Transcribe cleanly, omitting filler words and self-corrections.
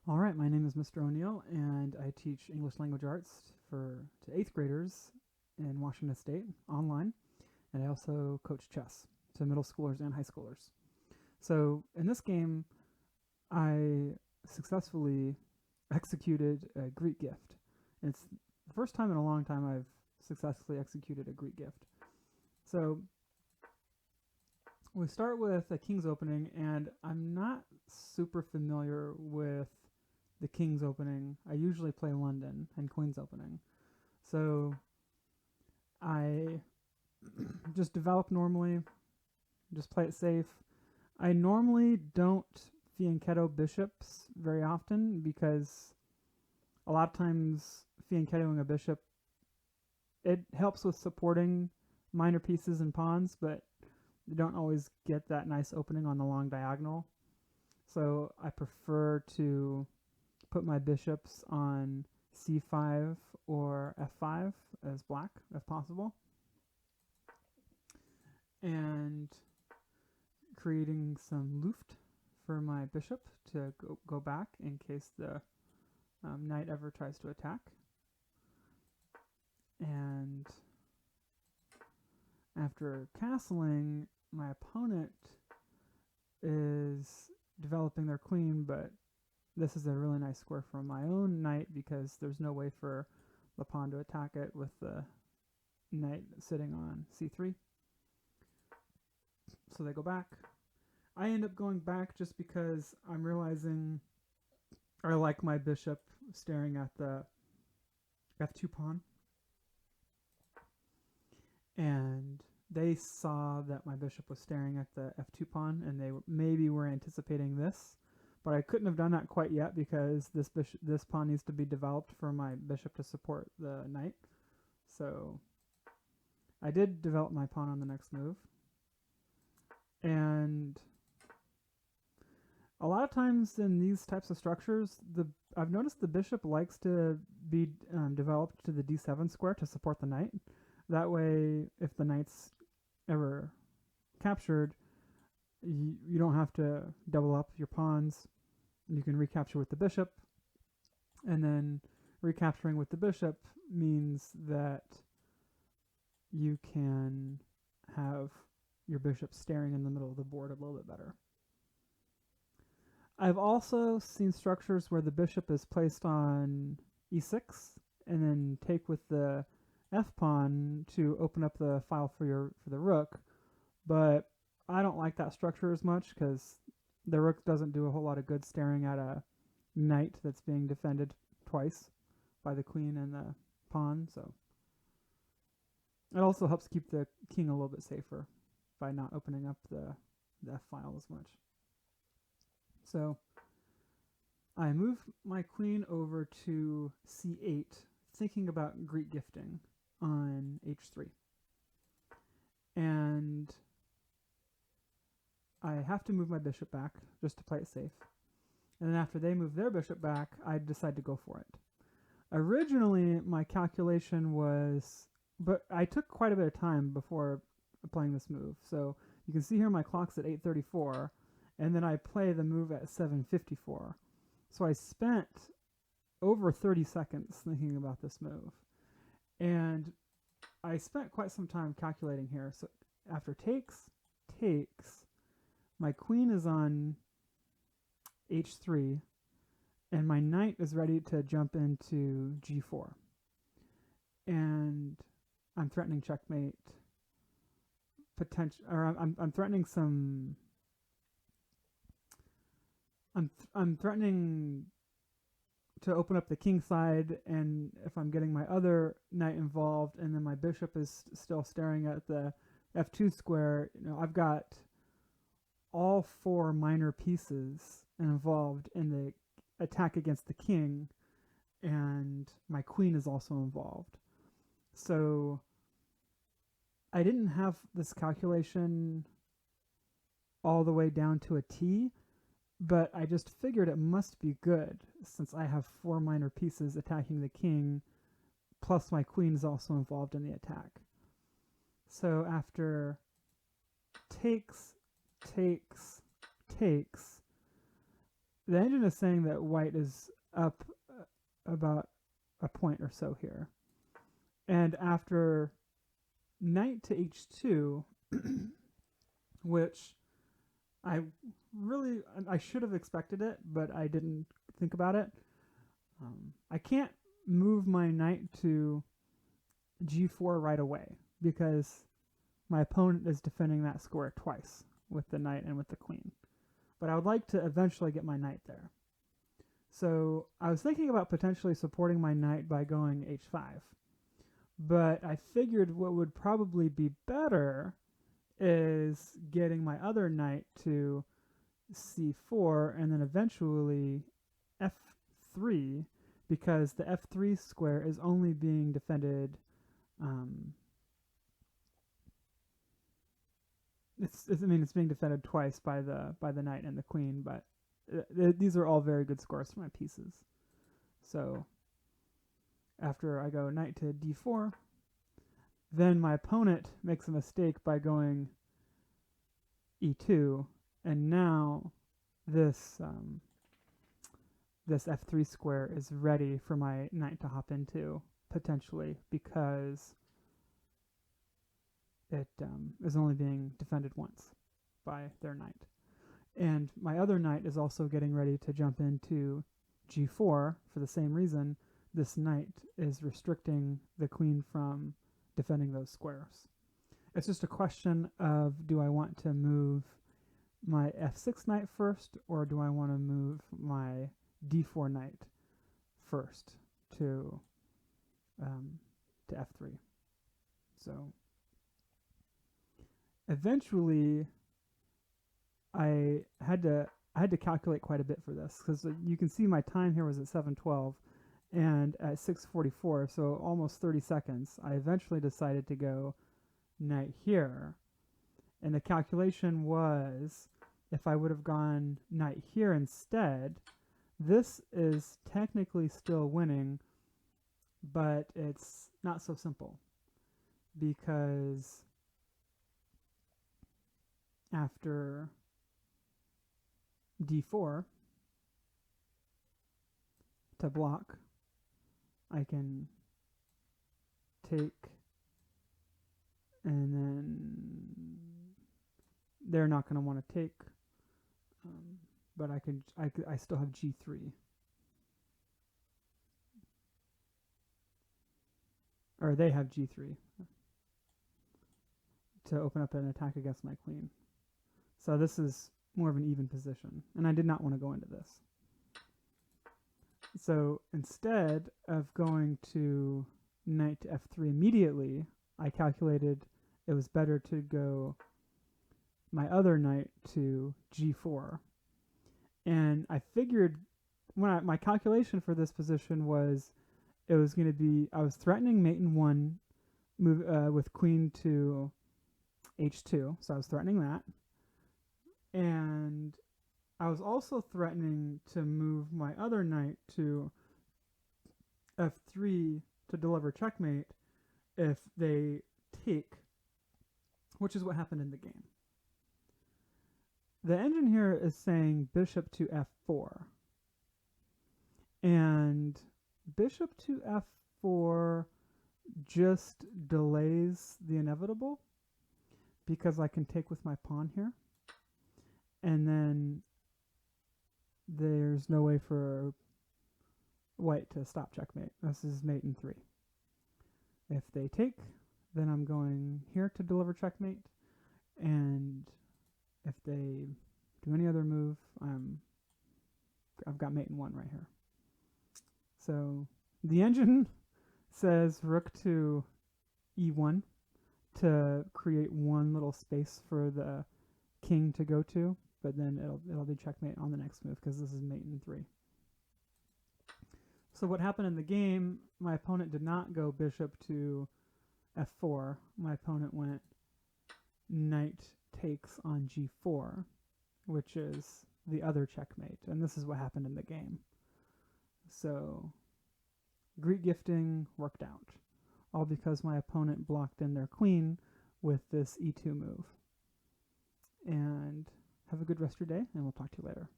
All right, my name is Mr. O'Neill, and I teach English language arts to eighth graders in Washington State online, and I also coach chess to middle schoolers and high schoolers. So in this game, I successfully executed a Greek gift. And it's the first time in a long time I've successfully executed a Greek gift. So we start with a King's Opening, and I'm not super familiar with the King's Opening. I usually play London and Queen's Opening. So I just develop normally, just play it safe. I normally don't fianchetto bishops very often because a lot of times fianchettoing a bishop, it helps with supporting minor pieces and pawns, but you don't always get that nice opening on the long diagonal. So I prefer to put my bishops on c5 or f5 as black if possible, and creating some luft for my bishop to go back in case the knight ever tries to attack. And after castling, my opponent is developing their queen, but this is a really nice square for my own knight because there's no way for the pawn to attack it with the knight sitting on c3. So they go back. I end up going back just because I'm realizing I like my bishop staring at the f2 pawn, and they saw that my bishop was staring at the f2 pawn, and they maybe were anticipating this, but I couldn't have done that quite yet because this pawn needs to be developed for my bishop to support the knight. So I did develop my pawn on the next move, and a lot of times in these types of structures, I've noticed the bishop likes to be developed to the d7 square to support the knight. That way, if the knight's ever captured, you don't have to double up your pawns. You can recapture with the bishop, and then recapturing with the bishop means that you can have your bishop staring in the middle of the board a little bit better. I've also seen structures where the bishop is placed on e6 and then take with the f pawn to open up the file for the rook, but I don't like that structure as much because the rook doesn't do a whole lot of good staring at a knight that's being defended twice by the queen and the pawn. So it also helps keep the king a little bit safer by not opening up the f file as much. So I move my queen over to c8, thinking about Greek gifting on h3. And I have to move my bishop back just to play it safe. And then after they move their bishop back, I decide to go for it. Originally, my calculation was, but I took quite a bit of time before playing this move. So you can see here my clock's at 8:34, and then I play the move at 7:54. So I spent over 30 seconds thinking about this move. And I spent quite some time calculating here. So after takes, my queen is on h3, and my knight is ready to jump into g4. And I'm threatening checkmate potential, or I'm threatening some. I'm threatening to open up the king side, and if I'm getting my other knight involved, and then my bishop is still staring at the f2 square, I've got all four minor pieces involved in the attack against the king, and my queen is also involved. So I didn't have this calculation all the way down to a T, but I just figured it must be good since I have four minor pieces attacking the king, plus my queen is also involved in the attack. So after takes, the engine is saying that white is up about a point or so here. And after knight to h2, which I should have expected it, but I didn't think about it. I can't move my knight to g4 right away because my opponent is defending that square twice with the knight and with the queen. But I would like to eventually get my knight there. So I was thinking about potentially supporting my knight by going h5. But I figured what would probably be better is getting my other knight to c4 and then eventually f3, because the f3 square is only being defended it's being defended twice by the knight and the queen, but these are all very good scores for my pieces. So after I go knight to d4, then my opponent makes a mistake by going e2, and now this this f3 square is ready for my knight to hop into, potentially, because it is only being defended once by their knight. And my other knight is also getting ready to jump into g4 for the same reason. This knight is restricting the queen from defending those squares. It's just a question of, do I want to move my f6 knight first, or do I want to move my d4 knight first to f3? So eventually I had to calculate quite a bit for this, because you can see my time here was at 7:12 and at 6:44, so almost 30 seconds, I eventually decided to go knight here. And the calculation was, if I would have gone knight here instead, this is technically still winning, but it's not so simple, because after d4 to block, I can take, and then they're not going to want to take, but I still have g3, or they have g3 to open up an attack against my queen. So this is more of an even position, and I did not want to go into this. So instead of going to knight to f3 immediately, I calculated it was better to go my other knight to g4. And I figured, my calculation for this position was, it was going to be, I was threatening mate in 1 move with queen to h2, so I was threatening that. And I was also threatening to move my other knight to f3 to deliver checkmate if they take, which is what happened in the game. The engine here is saying bishop to f4. And bishop to f4 just delays the inevitable, because I can take with my pawn here. And then there's no way for white to stop checkmate. This is mate in 3. If they take, then I'm going here to deliver checkmate, and if they do any other move, I've got mate in 1 right here. So the engine says rook to e1 to create one little space for the king to go to, but then it'll be checkmate on the next move, because this is mate in 3. So what happened in the game, my opponent did not go bishop to f4. My opponent went knight takes on g4, which is the other checkmate, and this is what happened in the game. So Greek gifting worked out, all because my opponent blocked in their queen with this e2 move. And have a good rest of your day, and we'll talk to you later.